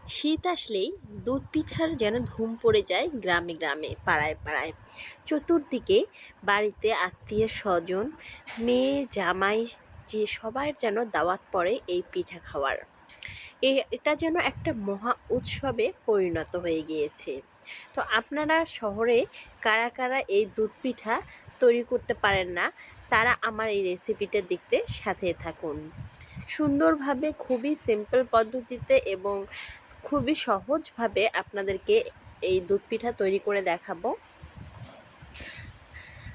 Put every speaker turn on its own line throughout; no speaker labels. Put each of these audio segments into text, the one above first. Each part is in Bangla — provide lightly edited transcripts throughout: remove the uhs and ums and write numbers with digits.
শীত আসলেই দুধ পিঠার যেন ধুম পড়ে যায় গ্রামে গ্রামে, পাড়ায় পাড়ায়। চতুর্দিকে বাড়িতে আত্মীয় স্বজন, মেয়ে জামাই, যে সবার যেন দাওয়াত পড়ে এই পিঠা খাওয়ার। এটা যেন একটা মহা উৎসবে পরিণত হয়ে গিয়েছে। তো আপনারা শহরে কারা কারা এই দুধ পিঠা তৈরি করতে পারেন না, তারা আমার এই রেসিপিটা দেখতে সাথে থাকুন। সুন্দরভাবে, খুবই সিম্পল পদ্ধতিতে এবং খুবই সহজভাবে আপনাদেরকে এই দুধ পিঠা তৈরি করে দেখাবো।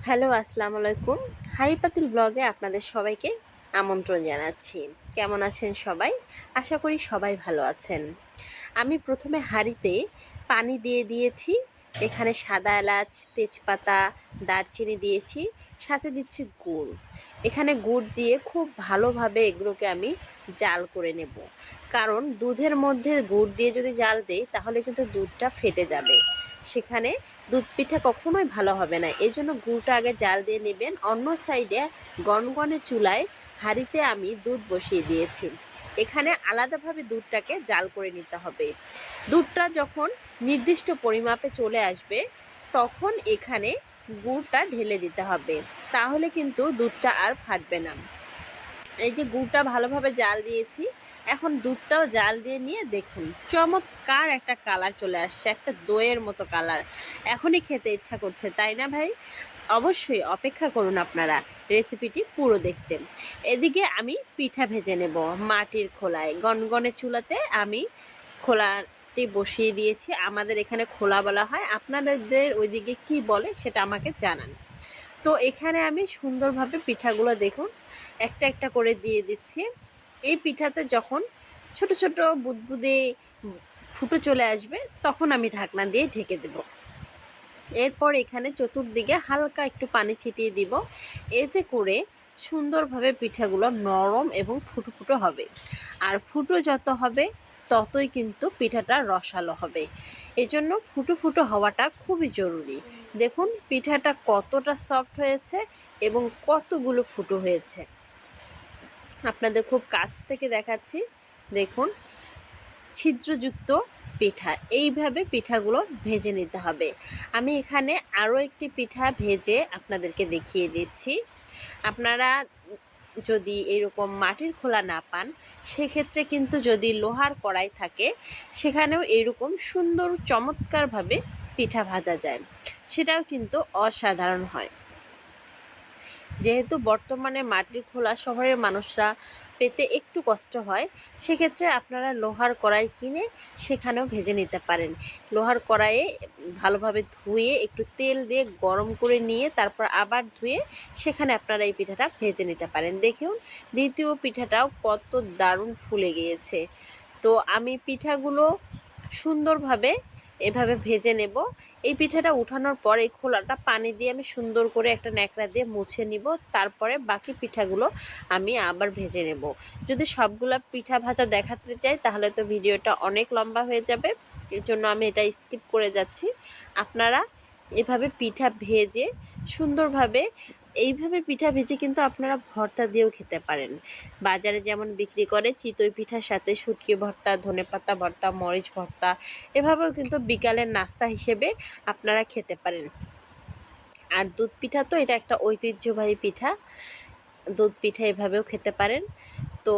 হ্যালো, আসসালামু আলাইকুম। হাঁড়ি পাতিল ব্লগে আপনাদের সবাইকে আমন্ত্রণ জানাচ্ছি। কেমন আছেন সবাই? আশা করি সবাই ভালো আছেন। আমি প্রথমে হাঁড়িতে পানি দিয়ে দিয়েছি। এখানে সাদা এলাচ, তেজপাতা, দারচিনি দিয়েছি, সাথে দিচ্ছি গুড়। এখানে গুড় দিয়ে খুব ভালোভাবে এগুলোকে আমি জাল করে নেব, কারণ দুধের মধ্যে গুড় দিয়ে যদি জাল দেই তাহলে কিন্তু দুধটা ফেটে যাবে, সেখানে দুধ পিঠা কখনোই ভালো হবে না। এই জন্য গুড়টা আগে জাল দিয়ে নেবেন। অন্য সাইডে গনগনে চুলায় হাঁড়িতে আমি দুধ বসিয়ে দিয়েছি। এখানে আলাদাভাবে দুধটাকে জাল করে নিতে হবে। দুধটা যখন নির্দিষ্ট পরিমাপে চলে আসবে তখন এখানে গুড়টা ঢেলে দিতে হবে, তাহলে কিন্তু দুধটা আর ফাটবে না। এই যে গুড়টা ভালোভাবে জাল দিয়েছি, এখন দুধটাও জাল দিয়ে নিয়ে দেখুন চমৎকার একটা কালার চলে আসছে, একটা দইয়ের মতো কালার। এখনই খেতে ইচ্ছা করছে, তাই না ভাই? অবশ্যই অপেক্ষা করুন আপনারা রেসিপিটি পুরো দেখতে। এদিকে আমি পিঠা ভেজে নেব মাটির খোলায়। গনগনে চুলাতে আমি খোলাটি বসিয়ে দিয়েছি। আমাদের এখানে খোলা বলা হয়, আপনাদের ওইদিকে কি বলে সেটা আমাকে জানান। তো এখানে আমি সুন্দরভাবে পিঠাগুলো দেখুন একটা একটা করে দিয়ে দিচ্ছি। এই পিঠাতে যখন ছোট ছোট বুদবুদে ফুটো চলে আসবে তখন আমি ঢাকনা দিয়ে ঢেকে দেব। এরপর এখানে চতুর্দিকে হালকা একটু পানি ছিটিয়ে দিব, এতে করে সুন্দরভাবে পিঠাগুলো নরম এবং ফুটো ফুটো হবে। আর ফুটো যত হবে ততই কিন্তু পিঠাটা রসালো হবে। এজন্য ফুটো ফুটো হওয়াটা খুবই জরুরি। দেখুন পিঠাটা কতটা সফট হয়েছে এবং কতগুলো ফুটো হয়েছে। আপনাদের খুব কাছ থেকে দেখাচ্ছি, দেখুন ছিদ্রযুক্ত পিঠা। এইভাবে পিঠাগুলো ভেজে নিতে হবে। আমি এখানে আরও একটি পিঠা ভেজে আপনাদেরকে দেখিয়ে দিচ্ছি। আপনারা যদি এরকম মাটির খোলা না পান, সেক্ষেত্রে কিন্তু যদি লোহার কড়াই থাকে সেখানেও এরকম সুন্দর চমৎকারভাবে পিঠা ভাজা যায়, সেটাও কিন্তু অসাধারণ হয়। যেহেতু বর্তমানে মাটির খোলা শহরের মানুষরা পেতে একটু কষ্ট হয়, সেক্ষেত্রে আপনারা লোহার কড়াই কিনে সেখানেও ভেজে নিতে পারেন। লোহার কড়াইয়ে ভালোভাবে ধুয়ে একটু তেল দিয়ে গরম করে নিয়ে তারপর আবার ধুয়ে সেখানে আপনারা এই পিঠাটা ভেজে নিতে পারেন। দেখুন দ্বিতীয় পিঠাটাও কত দারুণ ফুলে গিয়েছে। তো আমি পিঠাগুলো সুন্দরভাবে এভাবে ভেজে নেব। এই পিঠাটা উঠানোর পর এই খোলাটা পানি দিয়ে আমি সুন্দর করে একটা ন্যাকড়া দিয়ে মুছে নিব। তারপরে বাকি পিঠাগুলো আমি আবার ভেজে নেব। যদি সবগুলা পিঠা ভাজা দেখাতে চাই তাহলে তো ভিডিওটা অনেক লম্বা হয়ে যাবে, এর জন্য আমি এটা স্কিপ করে যাচ্ছি। আপনারা এভাবে পিঠা ভেজে সুন্দরভাবে, এইভাবে পিঠা ভেজে কিন্তু আপনারা ভর্তা দিয়েও খেতে পারেন। বাজারে যেমন বিক্রি করে চিতই পিঠার সাথে শুটকি ভর্তা, ধনেপাতা ভর্তা, মরিচ ভর্তা, এভাবেও কিন্তু বিকালের নাস্তা হিসেবে আপনারা খেতে পারেন। আর দুধ পিঠা তো এটা একটা ঐতিহ্যবাহী পিঠা, দুধ পিঠা এভাবেও খেতে পারেন। তো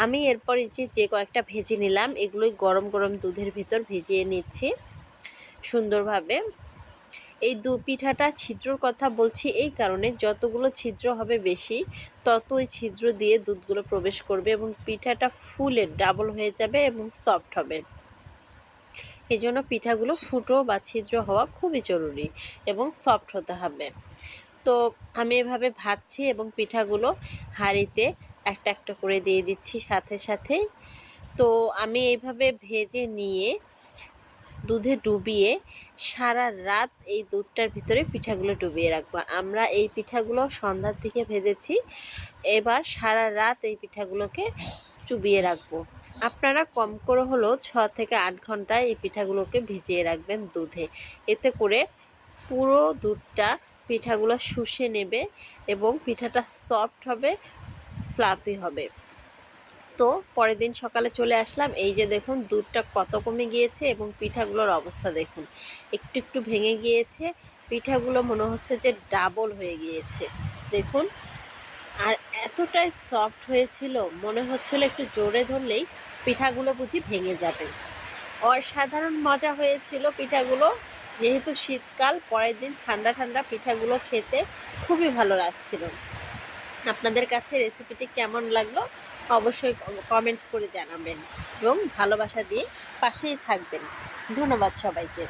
আমি এরপর যে কয়েকটা ভেজে নিলাম এগুলোই গরম গরম দুধের ভিতর ভিজিয়ে নিচ্ছি সুন্দরভাবে। এই পিঠাটা ছিদ্রর কথা বলছি এই কারণে, যতগুলো ছিদ্র হবে বেশি ততই ছিদ্র দিয়ে দুধগুলো প্রবেশ করবে এবং পিঠাটা ফুলে ডাবল হয়ে যাবে এবং সফট হবে। এই জন্য পিঠাগুলো ফুটো বা ছিদ্র হওয়া খুবই জরুরি এবং সফট হতে হবে। তো আমি এভাবে ভাজছি এবং পিঠাগুলো হাঁড়িতে একটা একটা করে দিয়ে দিচ্ছি সাথে সাথেই। তো আমি এইভাবে ভেজে নিয়ে দুধে ডুবিয়ে সারা রাত এই দুধটার ভিতরে পিঠাগুলো ডুবিয়ে রাখবো। আমরা এই পিঠাগুলো সন্ধ্যার দিকে ভেজেছি, এবার সারা রাত এই পিঠাগুলোকে চুবিয়ে রাখবো। আপনারা কম করে হলেও 6 থেকে 8 ঘন্টা এই পিঠাগুলোকে ভিজিয়ে রাখবেন দুধে। এতে করে পুরো দুধটা পিঠাগুলো শুষে নেবে এবং পিঠাটা সফট হবে, ফ্লাফি হবে। তো পরের দিন সকালে চলে আসলাম, এই যে দেখুন দুধটা কত কমে গিয়েছে এবং পিঠাগুলোর অবস্থা দেখুন, একটু একটু ভেঙে গিয়েছে। পিঠাগুলো মনে হচ্ছে যে ডাবল হয়ে গিয়েছে দেখুন। আর এতটাই সফট হয়েছিল, মনে হচ্ছিল একটু জোরে ধরলেই পিঠাগুলো বুঝি ভেঙে যাবে। অসাধারণ মজা হয়েছিল পিঠাগুলো। যেহেতু শীতকাল, পরের দিন ঠান্ডা ঠান্ডা পিঠাগুলো খেতে খুবই ভালো লাগছিল। আপনাদের কাছে রেসিপিটি কেমন লাগলো অবশ্যই কমেন্টস করে জানাবেন এবং ভালোবাসা দিয়ে পাশেই থাকবেন। ধন্যবাদ সবাইকে।